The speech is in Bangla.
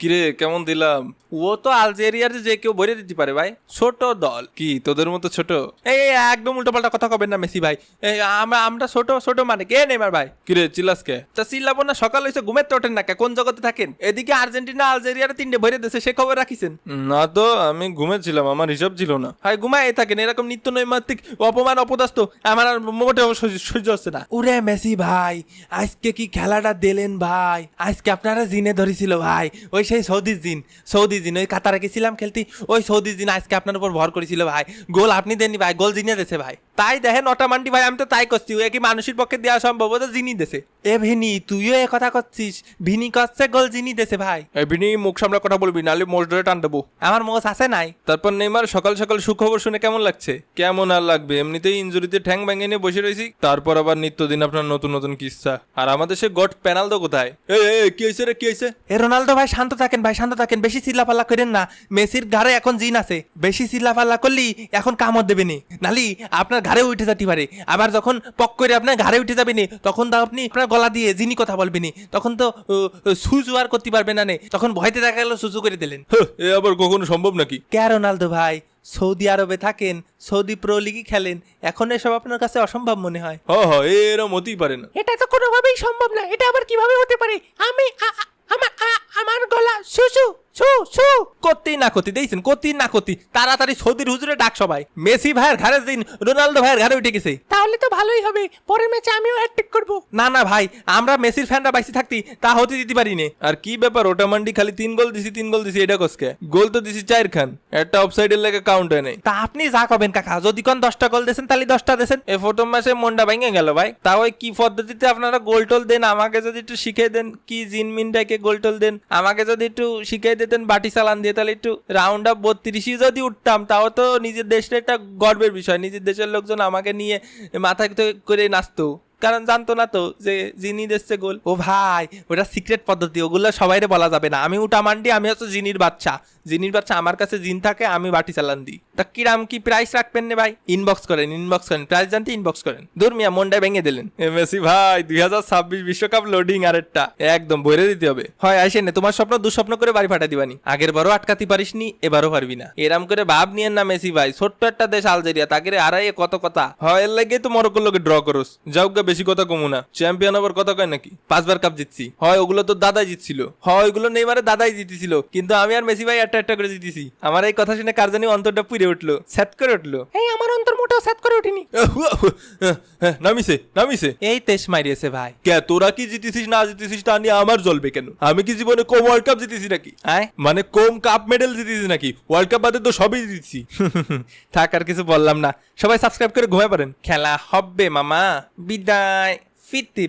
কিরে কেমন দিলাম? ও তো আলজেরিয়ার যে কেউ ভরে দিতে পারে ভাই, ছোট দল কি তোদের মতো ছোট? এই একদম উল্টো পাল্টা কথা কবেন না মেসি ভাই। আমরা ছোট ছোট মানে কে নেইমার ভাই? কিরে চিল্লাস কে? তা চিল্লাবো না, সকাল হয়েছে ঘুমের তো ওঠেন না কে? কোন জগতে থাকেন? এদিকে আর্জেন্টিনা আলজেরিয়ার 3টে ভরে দিয়েছে, সে খবর রাখিছেন? না তো, আমি ঘুমেছিলাম, আমার হিসাব ছিল না। হাই ঘুমায় থাকেন, এরকম নিত্য নৈমিত্তিক অপমান অপদস্থ আমার আর মোটেও সহ্য হচ্ছে না। ওরে মেসি ভাই, আজকে কি খেলাটা দিলেন ভাই? আজকে আপনারা জিনে ধরেছিল ভাই, ওই সেই সৌদি জিন ওই কাতারে গেছিলাম খেলতে, ওই সৌদি জিন আজকে আপনার উপর ভর করেছিল ভাই। গোল আপনি দেননি ভাই, গোল জিনে দেছে ভাই। তাই দেখেন অটামান্ডি ভাই, আমি তো তাই করছি, ওই কি মানুষের পক্ষে দেওয়া সম্ভব? ও তো জিনি দেছে। এ ভিনি, তুইও এ কথা করছিস? ভিনি করছে গোল জিনি দেছে ভাই। এবিনি মুখ সামলা কথা বলবি, নাহলে মোষ ধরে টান দেবো। আমার মোষ আছে নাই? তারপর নেইমার সকাল সকাল সুখবর শুনে কেমন লাগছে? কেমন আর লাগবে, এমনিতেই ইনজুরিতে ঠ্যাং ভেঙে নিয়ে বসে রয়েছি, তারপর আবার নিত্যদিন আপনার নতুন নতুন কিস্সা। আর আমাদের সে গট পেনাল্ডো কোথায়? কি হয়েছে রে, কি হয়েছে? এ রোনালদো ভাই শান্ত থাকেন ভাই, শান্ত থাকেন, বেশি চিল্লাপাল্লা করেন না। মেসির ঘাড়ে এখন জিন আছে, বেশি চিল্লাপাল্লা করলি এখন কামড় দেবে নি, নালি আপনার ঘাড়ে উঠে যেতে পারে। আবার যখন পক করে আপনার ঘাড়ে উঠে যাবে নি, তখন তো আপনি আপনার গলা দিয়ে জিনি কথা বলবেনি, তখন তো সুজু আর করতে পারবে না, তখন ভয়তে দেখা গেল সুজু করে দিলেন। এ আবার কখনো সম্ভব নাকি? কে রোনালদো ভাই, সৌদি আরবে থাকেন, সৌদি প্রো লিগই খেলেন, এখন এসব আপনার কাছে অসম্ভব মনে হয়? এরম হতেই পারে না। এটা তো কোনোভাবেই সম্ভব না, এটা আবার কিভাবে হতে পারে? আমি আমার গলা সুসু সু সু করতেই না করতে দেখছেন, করতেই না করতে তাড়াতাড়ি সৌদির হুজুরে ডাক সবাই। মেসি ভাইয়ের ঘাড়ে দিন, রোনালদো ভাইয়ের ঘাড়ে উঠে গেছে। তাহলে তো ভালোই হবে, পরের ম্যাচে আমিও হ্যাটট্রিক করব। না না ভাই, আমরা মেসির ফ্যানরা বাইসে থাকতি তা হতে দিতে পারি না। আর কি ব্যাপার, ওটামান্ডি খালি 3 গোল দিছি এটা কসকে? গোল তো দিছি 4 খান, একটা অফসাইডের লেগে কাউন্ট হয় নাই। তা আপনি যা করবেন কাকা, যদি কোন 10টা গোল দিয়েছেন তাহলে 10টা দিয়েছেন। এ প্রথম ম্যাচে মনটা ভেঙে গেল ভাই। তা ওই কি পদ্ধতিতে আপনারা গোল টোল দেন আমাকে যদি একটু শিখিয়ে দেন, কি জিনমিনটাকে গোল টোল দেন আমাকে যদি একটু শিখিয়ে দিতেন বাটি চালান দিয়ে, তাহলে একটু রাউন্ড আপ 32 যদি উঠতাম, তাও তো নিজের দেশের একটা গর্বের বিষয়। নিজের দেশের লোকজন আমাকে নিয়ে মাথায় করে নাচতো, কারণ জানতো না তো যে জিনি দিচ্ছে গোল। ও ভাই, ওটা সিক্রেট পদ্ধতি, ওগুলো সবাইরে বলা যাবে না। আমি উটামান্ডি, আমি হচ্ছে জিনির বাচ্চা। আমার কাছে জিন থাকে, আমি বাটি চালান দিই। তা কিরাম কি প্রাইস রাখবেন না ভাই? ইনবক্স করেন প্রাইস জানতে ইনবক্স করেন। দূর মিয়া, মনটা ভেঙে দিলেন। মেসি ভাই 2026 বিশ্বকাপ লোডিং আরেকটা একদম ভরে দিতে হবে। হয় আসেন না, তোমার স্বপ্ন দুঃস্বপ্ন করে বাড়ি ফাটা দিবানি। আগের বারও আটকাতে পারিসনি, এবারও পারবি না। এরাম করে ভাব নিয়েন না মেসি ভাই, ছোট্ট একটা দেশ আলজেরিয়া, তাকে আড়াই কত কথা হয়, এর লাগে তো মরক্কোর লোকে ড্র করস। যাও গা, বেশি কথা কমু না। চ্যাম্পিয়ন আবার কথা কয় নাকি? 5বার কাপ জিতছি হয়, ওগুলো তো দাদাই জিতছিল হয়, ওইগুলো নেইমারে দাদাই জিতেছিল, কিন্তু আমি আর মেসি ভাই একটা করে জিতেছি। আমার এই কথা শুনে কার জানি অন্তরটা পুড়ে উঠলো, স্যাট করে উঠলো। এই আমার অন্তর মোটেও স্যাট করে উঠিনি। নামিছে এই তেজ মারিয়েছে ভাই। কে তোরা কি জিতেছিস না জিতেছিস তা নিয়ে আমার জ্বলবে কেন? আমি কি জীবনে কম ওয়ার্ল্ড কাপ জিতেছি নাকি? মানে কম কাপ মেডেল জিতেছি নাকি? ওয়ার্ল্ড কাপ বাদে তো সবই জিতেছি। থাক, আর কিছু বললাম না। সবাই সাবস্ক্রাইব করে ঘুমায় পারেন। খেলা হবে মামা, বিদায়, ফিরতে